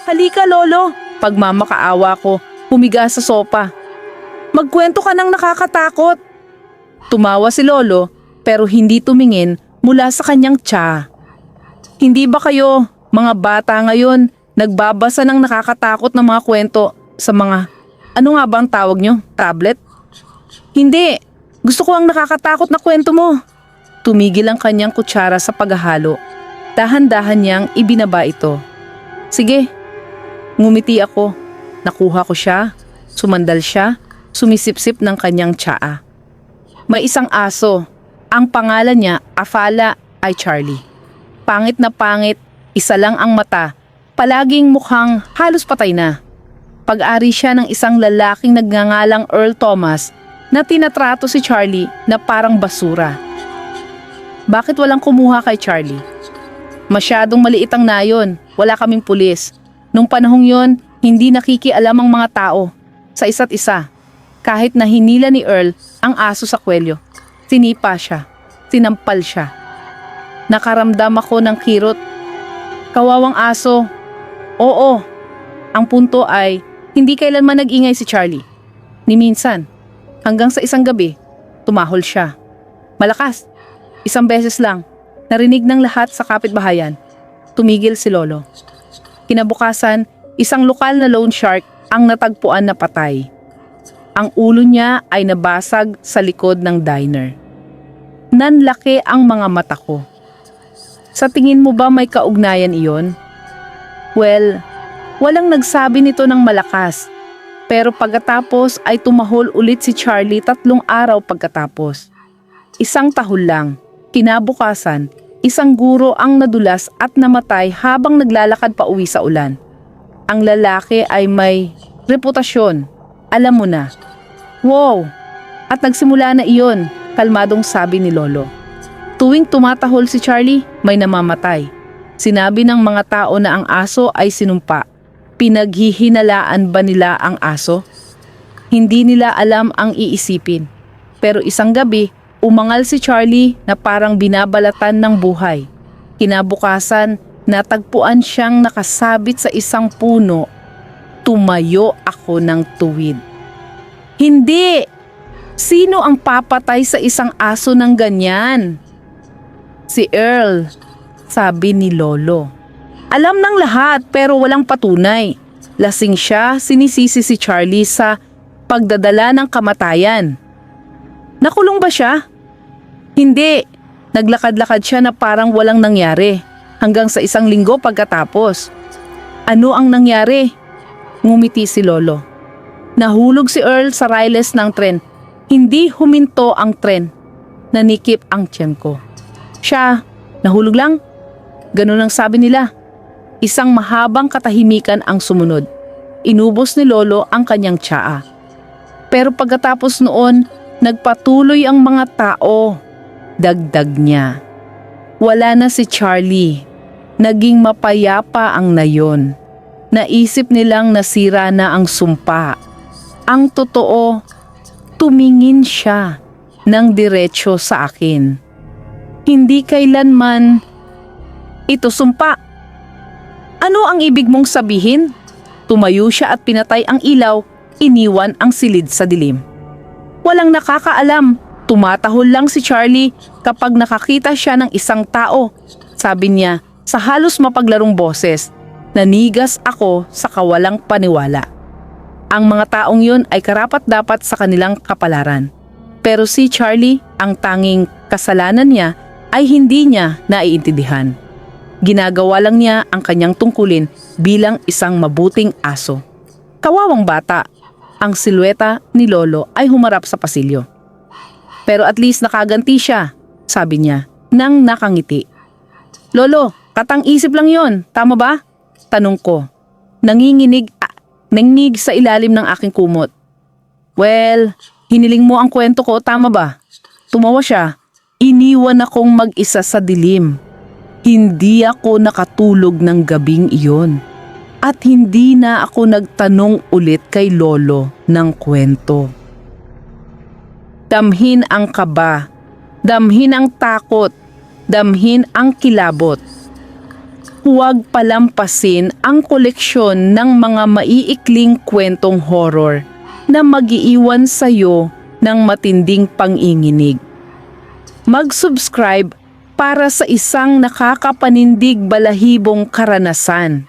Halika, Lolo. Pagmamakaawa ko, humiga sa sopa. Magkwento ka ng nakakatakot. Tumawa si Lolo pero hindi tumingin mula sa kanyang tsa. Hindi ba kayo, mga bata ngayon, nagbabasa ng nakakatakot na mga kwento sa mga, ano nga ba ang tawag nyo? Tablet? Hindi. Gusto ko ang nakakatakot na kwento mo. Tumigil ang kanyang kutsara sa paghahalo. Dahan-dahan niyang ibinaba ito. Sige. Ngumiti ako. Nakuha ko siya. Sumandal siya. Sumisipsip ng kanyang tsaa. May isang aso. Ang pangalan niya, Afala, ay Charlie. Pangit na pangit, isa lang ang mata. Palaging mukhang halos patay na. Pag-ari siya ng isang lalaking nagngangalang Earl Thomas na tinatrato si Charlie na parang basura. Bakit walang kumuha kay Charlie? Masyadong maliit ang nayon, wala kaming pulis. Nung panahong yon, hindi nakikialam ang mga tao sa isa't isa. Kahit na hinila ni Earl ang aso sa kwelyo, sinipa siya, sinampal siya. Nakaramdam ako ng kirot. Kawawang aso. Oo, ang punto ay hindi kailanman nag-ingay si Charlie. Ni minsan, hanggang sa isang gabi, tumahol siya. Malakas, isang beses lang, narinig ng lahat sa kapitbahayan. Tumigil si Lolo. Kinabukasan, isang lokal na loan shark ang natagpuan na patay. Ang ulo niya ay nabasag sa likod ng diner. Nanlaki ang mga mata ko. Sa tingin mo ba may kaugnayan iyon? Well, walang nagsabi nito ng malakas. Pero pagkatapos ay tumahol ulit si Charlie 3 araw pagkatapos. Isang tahol lang. Kinabukasan, isang guro ang nadulas at namatay habang naglalakad pa uwi sa ulan. Ang lalaki ay may reputasyon. Alam mo na. Wow! At nagsimula na iyon, kalmadong sabi ni Lolo. Tuwing tumatahol si Charlie, may namamatay. Sinabi ng mga tao na ang aso ay sinumpa. Pinaghihinalaan ba nila ang aso? Hindi nila alam ang iisipin. Pero isang gabi, umangal si Charlie na parang binabalatan ng buhay. Kinabukasan, natagpuan siyang nakasabit sa isang puno. Tumayo ako ng tuwid. Hindi! Sino ang papatay sa isang aso ng ganyan? Si Earl, sabi ni Lolo. Alam ng lahat pero walang patunay. Lasing siya, sinisisi si Charlie sa pagdadala ng kamatayan. Nakulong ba siya? Hindi. Naglakad-lakad siya na parang walang nangyari hanggang sa 1 linggo pagkatapos. Ano ang nangyari? Ngumiti si Lolo. Nahulog si Earl sa riles ng tren. Hindi huminto ang tren. Nanikip ang tiyan ko. Siya, nahulog lang. Ganun ang sabi nila. Isang mahabang katahimikan ang sumunod. Inubos ni Lolo ang kanyang tsaa. Pero pagkatapos noon, nagpatuloy ang mga tao. Dagdag niya. Wala na si Charlie. Naging mapayapa ang nayon. Naisip nilang nasira na ang sumpa. Ang totoo, tumingin siya ng diretso sa akin. Hindi kailanman ito sumpa. Ano ang ibig mong sabihin? Tumayo siya at pinatay ang ilaw, iniwan ang silid sa dilim. Walang nakakaalam, tumatahol lang si Charlie kapag nakakita siya ng isang tao. Sabi niya sa halos mapaglarong boses, nanigas ako sa kawalang paniwala. Ang mga taong yun ay karapat-dapat sa kanilang kapalaran. Pero si Charlie, ang tanging kasalanan niya ay hindi niya naiintindihan. Ginagawa lang niya ang kanyang tungkulin bilang isang mabuting aso. Kawawang bata, ang silweta ni Lolo ay humarap sa pasilyo. Pero at least nakaganti siya, sabi niya, nang nakangiti. Lolo, katang-isip lang yon, tama ba? Tanong ko. Nanginig sa ilalim ng aking kumot. Well, hiniling mo ang kwento ko, tama ba? Tumawa siya. Iniwan akong mag-isa sa dilim. Hindi ako nakatulog ng gabing iyon. At hindi na ako nagtanong ulit kay Lolo ng kwento. Damhin ang kaba, damhin ang takot, damhin ang kilabot. huwag palampasin ang koleksyon ng mga maiikling kwentong horror na mag-iiwan sa'yo ng matinding panginginig. Mag-subscribe para sa isang nakakapanindig balahibong karanasan.